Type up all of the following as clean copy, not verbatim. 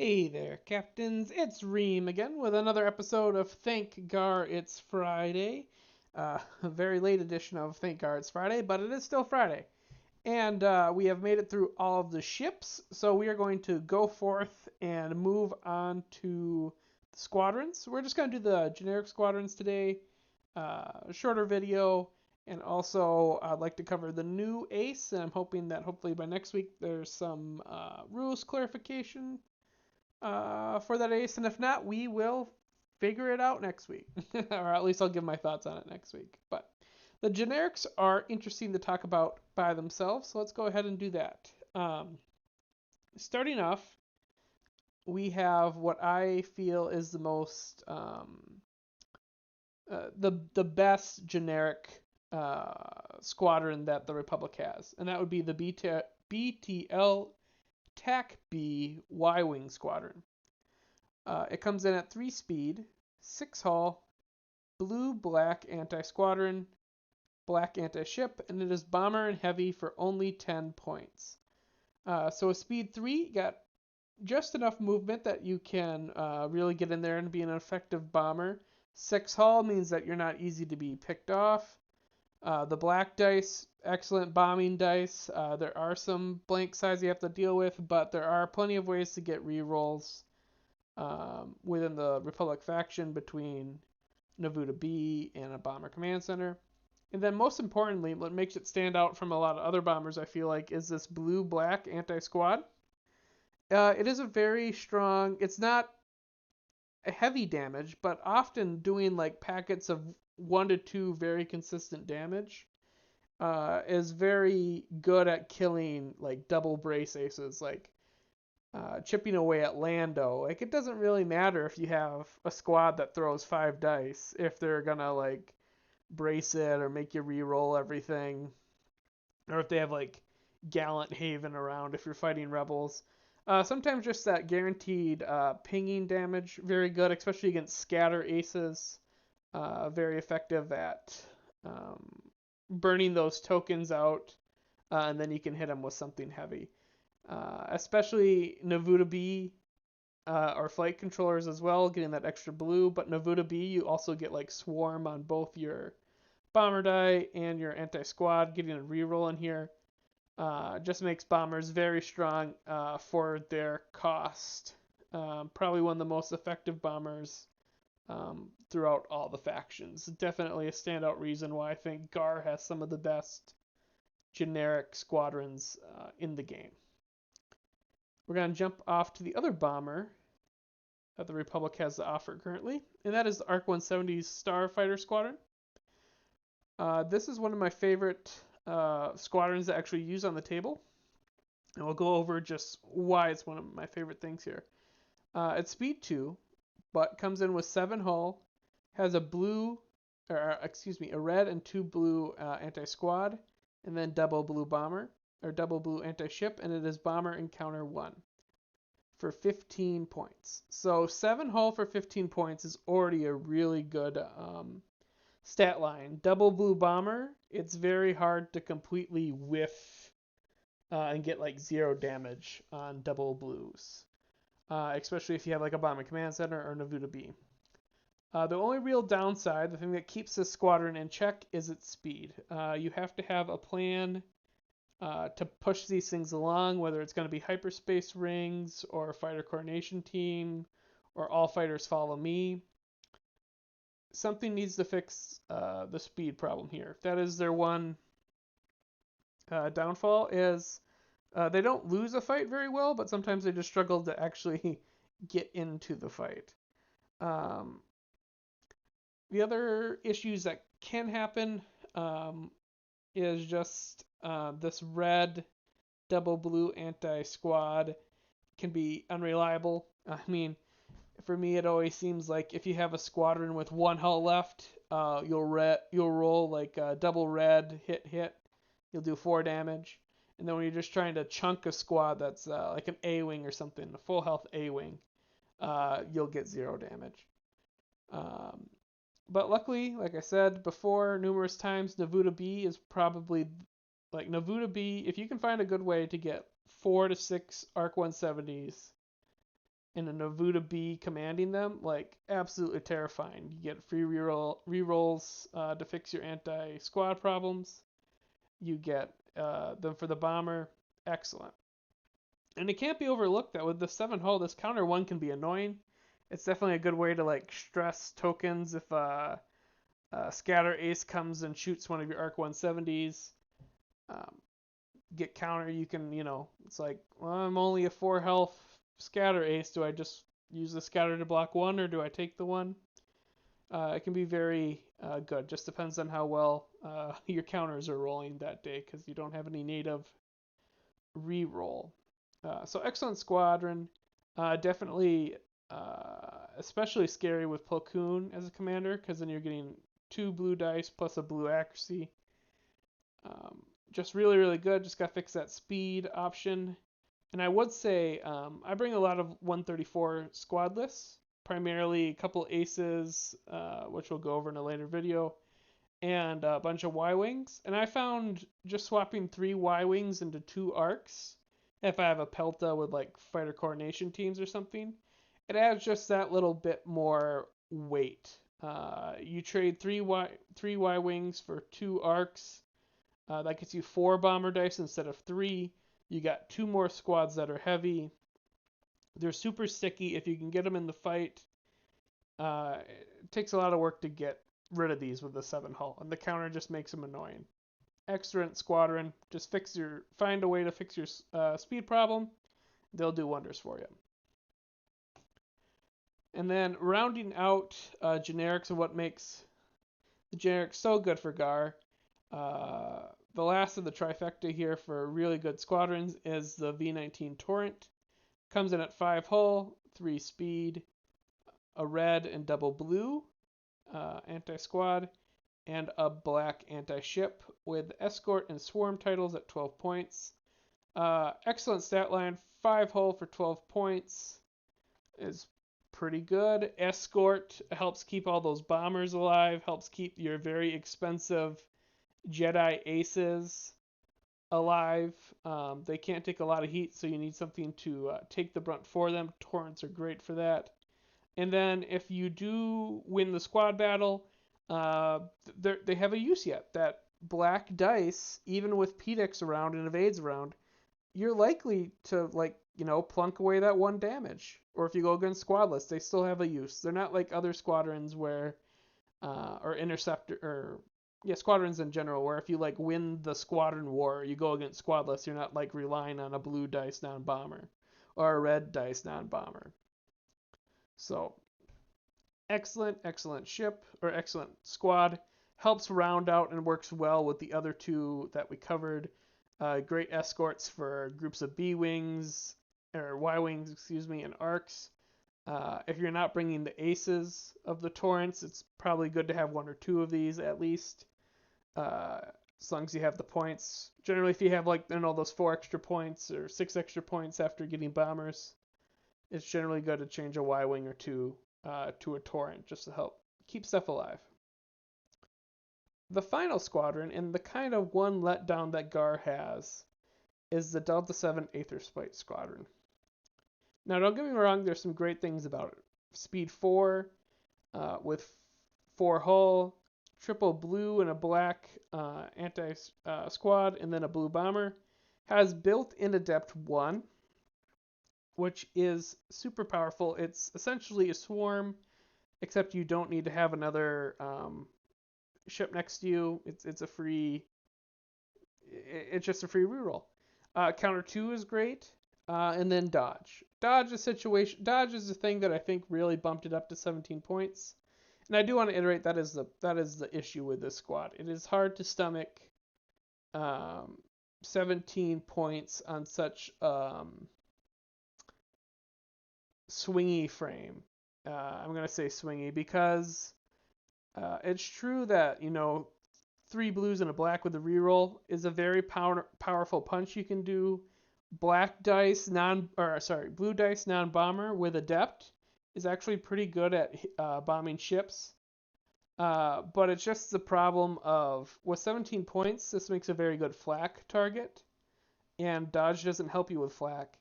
Hey there, Captains. It's Reem again with another episode of Thank GAR It's Friday. A very late edition of Thank GAR It's Friday, but it is still Friday. And we have made it through all of the ships, so we are going to go forth and move on to the squadrons. We're just going to do the generic squadrons today, a shorter video, and also I'd like to cover the new ace, and I'm hoping that hopefully by next week there's some rules clarification for that ace, and if not, we will figure it out next week, or at least I'll give my thoughts on it next week. But the generics are interesting to talk about by themselves, so let's go ahead and do that. Starting off, we have what I feel is the most the best generic squadron that the Republic has, and that would be the BTL TAC B Y-Wing Squadron. It comes in at 3 speed, 6 hull, blue black anti squadron, black anti ship, and it is bomber and heavy for only 10 points. So a speed 3 got just enough movement that you can really get in there and be an effective bomber. 6 hull means that you're not easy to be picked off. The black dice, excellent bombing dice. There are some blank sides you have to deal with, but there are plenty of ways to get rerolls within the Republic faction between Navuta B and a Bomber Command Center. And then most importantly, what makes it stand out from a lot of other bombers, I feel like, is this blue-black anti-squad. It is a very strong, it's not a heavy damage, but often doing like packets of 1 to 2 very consistent damage is very good at killing like double brace aces, like chipping away at Lando. Like, it doesn't really matter if you have a squad that throws 5 dice if they're gonna like brace it or make you re-roll everything, or if they have like Gallant Haven around if you're fighting rebels. Sometimes just that guaranteed pinging damage, very good, especially against scatter aces. Very effective at burning those tokens out, and then you can hit them with something heavy. Especially Navuta B or flight controllers as well, getting that extra blue. But Navuta B, you also get like swarm on both your bomber die and your anti-squad. Getting a reroll in here just makes bombers very strong for their cost. Probably one of the most effective bombers throughout all the factions. Definitely a standout reason why I think GAR has some of the best generic squadrons in the game. We're going to jump off to the other bomber that the Republic has to offer currently, and that is the ARC 170's Starfighter Squadron. This is one of my favorite squadrons to actually use on the table, and we'll go over just why it's one of my favorite things here. It's speed 2, but comes in with 7 hull, has a red and 2 blue anti-squad, and then double blue bomber, or double blue anti-ship, and it is bomber encounter 1 for 15 points. So 7 hull for 15 points is already a really good stat line. Double blue bomber, it's very hard to completely whiff and get like 0 damage on double blues. Especially if you have like a Bomber Command Center or Navuta B. The only real downside, the thing that keeps this squadron in check, is its speed. You have to have a plan to push these things along, whether it's going to be hyperspace rings or a fighter coordination team or all fighters follow me. Something needs to fix the speed problem here. That is their one downfall, is they don't lose a fight very well, but sometimes they just struggle to actually get into the fight. The other issues that can happen is just this red double blue anti-squad can be unreliable. I mean, for me, it always seems like if you have a squadron with 1 hull left, you'll roll like a double red hit. You'll do 4 damage. And then when you're just trying to chunk a squad that's like an A-wing or something, a full health A-wing, you'll get 0 damage. But luckily, like I said before numerous times, Navuta B is probably like Navuta B. If you can find a good way to get 4 to 6 ARC 170s and a Navuta B commanding them, like absolutely terrifying. You get free rerolls to fix your anti-squad problems. You get them for the bomber. Excellent. And it can't be overlooked that with the 7 hull, this counter 1 can be annoying. It's definitely a good way to like stress tokens if Scatter Ace comes and shoots one of your Arc 170s. Um, get counter, you can, it's like, well, I'm only a 4 health Scatter Ace. Do I just use the Scatter to block 1 or do I take the 1? It can be very good. Just depends on how well your counters are rolling that day because you don't have any native reroll. So excellent squadron. Definitely, especially scary with Plo Koon as a commander because then you're getting 2 blue dice plus a blue accuracy. Just really, really good. Just got to fix that speed option. And I would say I bring a lot of 134 squad lists, primarily a couple aces, which we'll go over in a later video, and a bunch of Y-Wings. And I found just swapping 3 Y-Wings into 2 arcs, if I have a Pelta with like fighter coordination teams or something, it adds just that little bit more weight. You trade 3 Y-Wings for 2 arcs. That gets you 4 bomber dice instead of 3. You got 2 more squads that are heavy. They're super sticky. If you can get them in the fight, it takes a lot of work to get rid of these with the 7 hull, and the counter just makes them annoying. Excellent squadron. Just find a way to fix your speed problem. They'll do wonders for you. And then rounding out generics of what makes the generics so good for GAR. The last of the trifecta here for really good squadrons is the V19 Torrent. Comes in at 5 hull, 3 speed, a red and double blue anti-squad, and a black anti-ship with escort and swarm titles at 12 points. Excellent stat line, 5 hull for 12 points is pretty good. Escort helps keep all those bombers alive, helps keep your very expensive Jedi aces alive. They can't take a lot of heat, so you need something to take the brunt for them. Torrents are great for that. And then if you do win the squad battle, they have a use yet. That black dice, even with PDX around and evades around, you're likely to plunk away that 1 damage. Or if you go against squadless, they still have a use. They're not like other squadrons where, or interceptor, or squadrons in general, where if you win the squadron war, you go against squadless, you're not relying on a blue dice non-bomber or a red dice non-bomber. So excellent ship or excellent squad. Helps round out and works well with the other 2 that we covered. Great escorts for groups of B-Wings, or Y-Wings, and arcs. If you're not bringing the aces of the torrents, it's probably good to have 1 or 2 of these at least. As long as you have the points. Generally, if you have those 4 extra points or 6 extra points after getting bombers, it's generally good to change a Y-Wing or 2 to a torrent just to help keep stuff alive. The final squadron, and the kind of one letdown that GAR has, is the Delta 7 Aetherspite Squadron. Now, don't get me wrong, there's some great things about it. Speed 4 with 4 hull, triple blue and a black anti-squad, and then a blue bomber. Has built-in Adept 1, which is super powerful. It's essentially a swarm, except you don't need to have another ship next to you. It's just a free reroll. Counter 2 is great, and then dodge. Dodge is the thing that I think really bumped it up to 17 points. And I do want to iterate that is the issue with this squad. It is hard to stomach 17 points on such swingy frame. I'm gonna say swingy because it's true that 3 blues and a black with a reroll is a very powerful punch you can do. Blue dice non-bomber with adept is actually pretty good at bombing ships. But it's just the problem of with 17 points, this makes a very good flak target, and dodge doesn't help you with flak.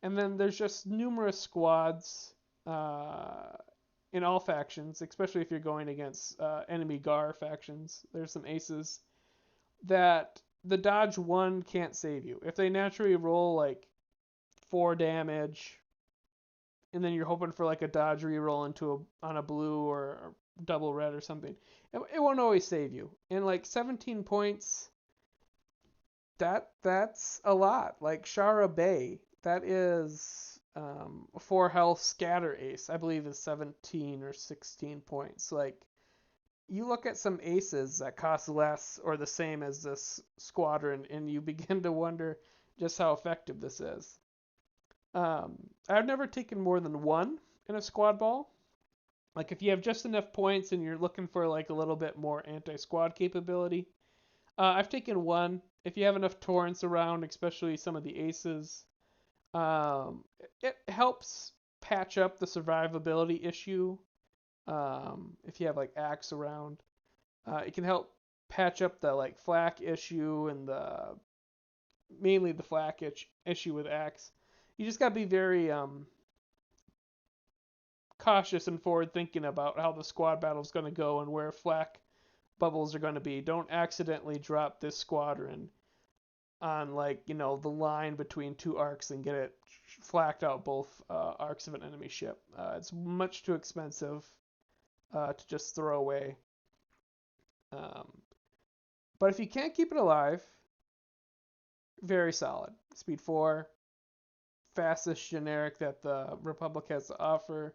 And then there's just numerous squads uh, in all factions, especially if you're going against enemy GAR factions. There's some aces that the dodge 1 can't save you. If they naturally roll like 4 damage, and then you're hoping for like a dodge reroll into on a blue or double red or something, it won't always save you. And like 17 points, that's a lot. Like Shara Bay, that is 4 health scatter ace, I believe is 17 or 16 points. Like you look at some aces that cost less or the same as this squadron, and you begin to wonder just how effective this is. I've never taken more than 1 in a squad ball. Like if you have just enough points and you're looking for like a little bit more anti-squad capability, I've taken 1. If you have enough torrents around, especially some of the aces, it helps patch up the survivability issue. If you have like axe around, it can help patch up the like flak issue and the mainly the flak issue with axe. You just gotta be very cautious and forward thinking about how the squad battle is going to go and where flak bubbles are going to be. Don't accidentally drop this squadron on like the line between 2 arcs and get it flacked out both arcs of an enemy ship. It's much too expensive to just throw away. Um, but if you can't keep it alive, very solid. Speed 4, fastest generic that the Republic has to offer.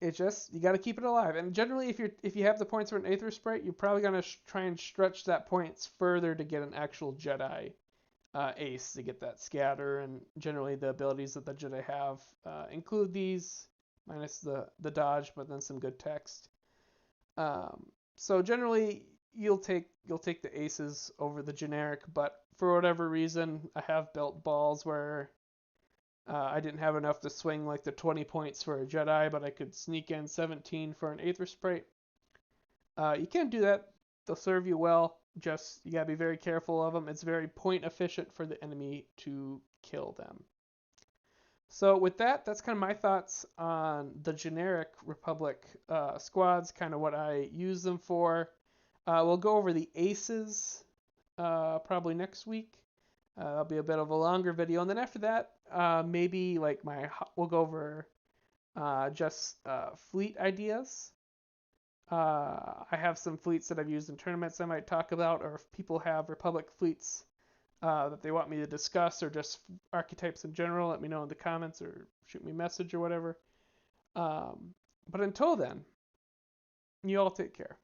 It's just you got to keep it alive. And generally, if you have the points for an Aether Sprite, you're probably gonna try and stretch that points further to get an actual Jedi ace to get that scatter. And generally, the abilities that the Jedi have include these minus the dodge, but then some good text. So generally, you'll take the aces over the generic, but for whatever reason, I have built balls where I didn't have enough to swing like the 20 points for a Jedi, but I could sneak in 17 for an Aether Sprite. You can do that. They'll serve you well. Just you gotta be very careful of them. It's very point efficient for the enemy to kill them. So with that, that's kind of my thoughts on the generic Republic squads, kind of what I use them for. We'll go over the aces probably next week. That'll be a bit of a longer video, and then after that, maybe like we'll go over just fleet ideas. I have some fleets that I've used in tournaments I might talk about, or if people have Republic fleets that they want me to discuss, or just archetypes in general, let me know in the comments or shoot me a message or whatever. But until then, you all take care.